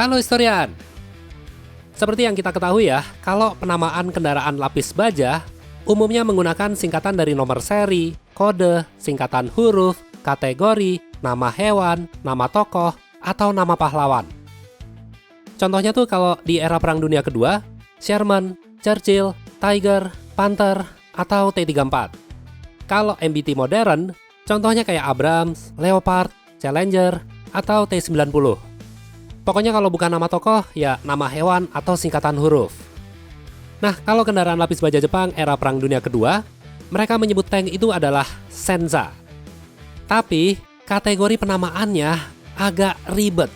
Halo historian! Seperti yang kita ketahui ya, kalau penamaan kendaraan lapis baja umumnya menggunakan singkatan dari nomor seri, kode, singkatan huruf, kategori, nama hewan, nama tokoh, atau nama pahlawan. Contohnya tuh kalau di era Perang Dunia Kedua, Sherman, Churchill, Tiger, Panther, atau T-34. Kalau MBT modern, contohnya kayak Abrams, Leopard, Challenger, atau T-90. Pokoknya kalau bukan nama tokoh, ya nama hewan atau singkatan huruf. Nah, kalau kendaraan lapis baja Jepang era Perang Dunia Kedua, mereka menyebut tank itu adalah Senza. Tapi, kategori penamaannya agak ribet.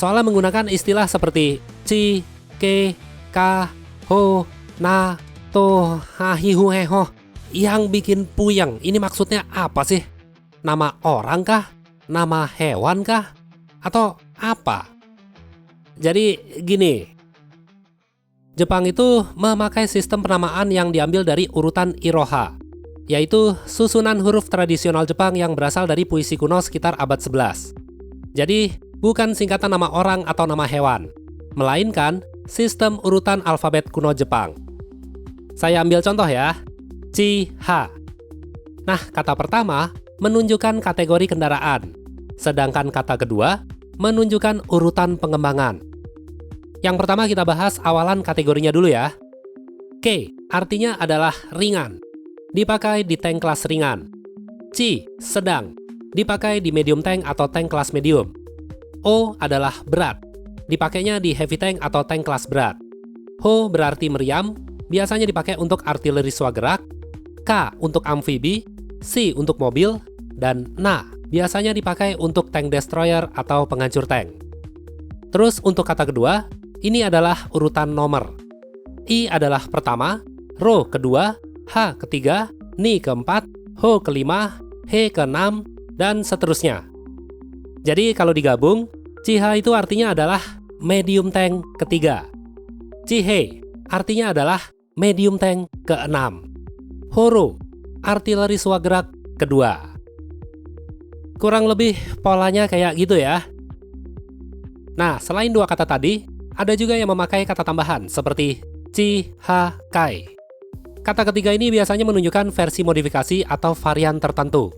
Soalnya menggunakan istilah seperti Chi, Ke, Ka, Ho, Na, To, Hahihu, Heho, yang bikin puyeng. Ini maksudnya apa sih? Nama orang kah? Nama hewan kah? Atau apa? Jadi gini, Jepang itu memakai sistem penamaan yang diambil dari urutan Iroha, yaitu susunan huruf tradisional Jepang yang berasal dari puisi kuno sekitar abad 11. Jadi, bukan singkatan nama orang atau nama hewan, melainkan sistem urutan alfabet kuno Jepang. Saya ambil contoh ya, Chi-ha. Nah, kata pertama menunjukkan kategori kendaraan, sedangkan kata kedua menunjukkan urutan pengembangan. Yang pertama kita bahas awalan kategorinya dulu ya. K artinya adalah ringan, dipakai di tank kelas ringan. Chi sedang, dipakai di medium tank atau tank kelas medium. O adalah berat, dipakainya di heavy tank atau tank kelas berat. Ho berarti meriam, biasanya dipakai untuk artileri swagerak. K untuk amfibi, C untuk mobil, dan Na biasanya dipakai untuk tank destroyer atau penghancur tank. Terus untuk kata kedua, ini adalah urutan nomor. I adalah pertama, Ro kedua, H ketiga, Ni keempat, Ho kelima, He keenam, dan seterusnya. Jadi kalau digabung, Chiha itu artinya adalah medium tank ketiga. Chihei artinya adalah medium tank keenam. Horo, artileri swagerak kedua. Kurang lebih polanya kayak gitu ya. Nah, selain dua kata tadi, ada juga yang memakai kata tambahan seperti Chi, Ha, Kai. Kata ketiga ini biasanya menunjukkan versi modifikasi atau varian tertentu.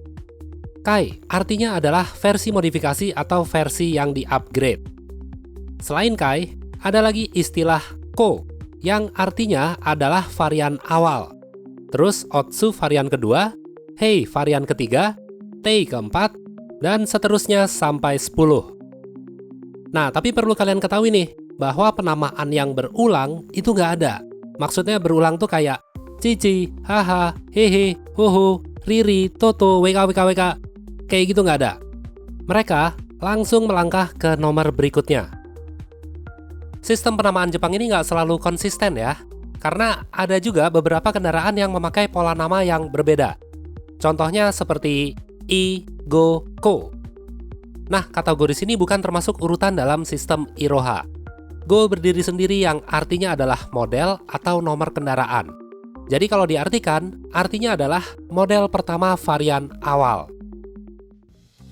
Kai artinya adalah versi modifikasi atau versi yang di-upgrade. Selain Kai, ada lagi istilah Ko yang artinya adalah varian awal. Terus Otsu varian kedua, Hei varian ketiga, Tei keempat, dan seterusnya sampai 10. Nah, tapi perlu kalian ketahui nih, bahwa penamaan yang berulang itu nggak ada. Maksudnya berulang tuh kayak Cici, Haha, Hehe, Hoho, Riri, Toto, WK. Kayak gitu nggak ada. Mereka langsung melangkah ke nomor berikutnya. Sistem penamaan Jepang ini nggak selalu konsisten ya, karena ada juga beberapa kendaraan yang memakai pola nama yang berbeda. Contohnya seperti I, Go, Ko. Nah, kategori sini bukan termasuk urutan dalam sistem Iroha. Go berdiri sendiri yang artinya adalah model atau nomor kendaraan. Jadi kalau diartikan, artinya adalah model pertama varian awal.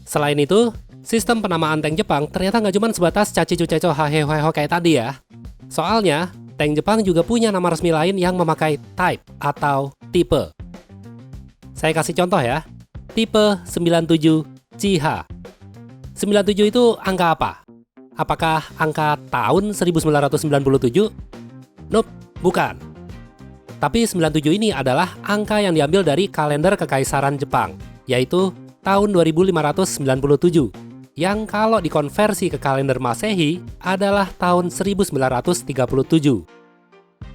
Selain itu, sistem penamaan tank Jepang ternyata nggak cuma sebatas caci-cuceco haheho kayak tadi ya. Soalnya, tank Jepang juga punya nama resmi lain yang memakai type atau tipe. Saya kasih contoh ya. Tipe 97 Chiha. 97 itu angka apa? Apakah angka tahun 1997? Nope, bukan. Tapi 97 ini adalah angka yang diambil dari kalender Kekaisaran Jepang, yaitu tahun 2597, yang kalau dikonversi ke kalender Masehi adalah tahun 1937.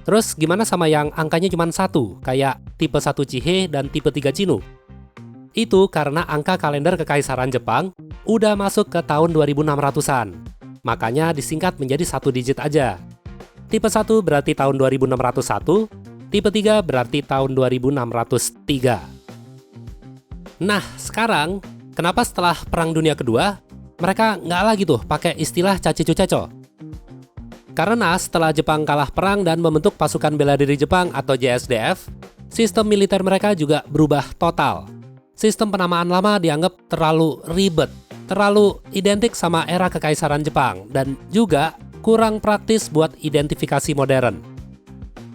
Terus gimana sama yang angkanya cuma 1, kayak tipe 1 Chihei dan tipe 3 Chinu? Itu karena angka kalender Kekaisaran Jepang udah masuk ke tahun 2600-an. Makanya disingkat menjadi 1 digit aja. Tipe 1 berarti tahun 2601, tipe 3 berarti tahun 2603. Nah, sekarang kenapa setelah Perang Dunia Kedua mereka nggak lagi tuh pakai istilah caci-cuceco? Karena setelah Jepang kalah perang dan membentuk pasukan bela diri Jepang atau JSDF, sistem militer mereka juga berubah total. Sistem penamaan lama dianggap terlalu ribet, terlalu identik sama era kekaisaran Jepang dan juga kurang praktis buat identifikasi modern.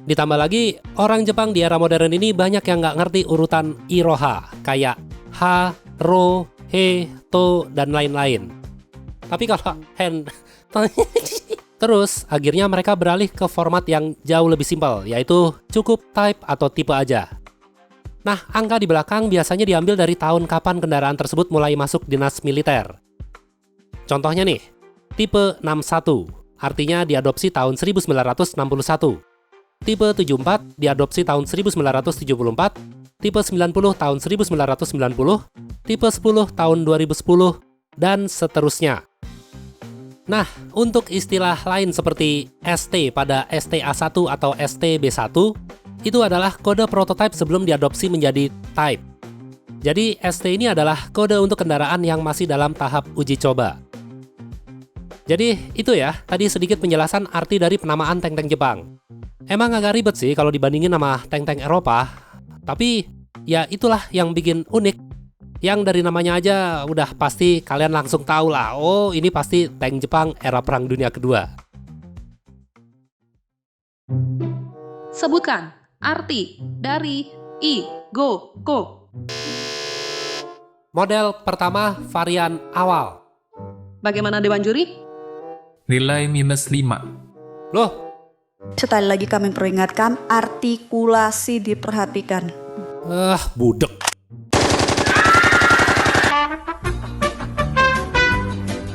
Ditambah lagi, orang Jepang di era modern ini banyak yang nggak ngerti urutan iroha, kayak ha, ro, he, to, dan lain-lain. Tapi kalau hand... Terus, akhirnya mereka beralih ke format yang jauh lebih simpel, yaitu cukup type atau tipe aja. Nah, angka di belakang biasanya diambil dari tahun kapan kendaraan tersebut mulai masuk dinas militer. Contohnya nih, tipe 61, artinya diadopsi tahun 1961. Tipe 74 diadopsi tahun 1974, tipe 90 tahun 1990, tipe 10 tahun 2010, dan seterusnya. Nah, untuk istilah lain seperti ST pada STA1 atau STB1, itu adalah kode prototype sebelum diadopsi menjadi type. Jadi, ST ini adalah kode untuk kendaraan yang masih dalam tahap uji coba. Jadi, itu ya, tadi sedikit penjelasan arti dari penamaan tank-tank Jepang. Emang agak ribet sih kalau dibandingin sama tank-tank Eropa, tapi ya itulah yang bikin unik. Yang dari namanya aja udah pasti kalian langsung tahu lah, oh ini pasti tank Jepang era Perang Dunia Kedua. Sebutkan arti dari Igogo. Model pertama varian awal. Bagaimana Dewan Juri? Nilai -5. Loh, Sekali lagi kami peringatkan, artikulasi diperhatikan. budek.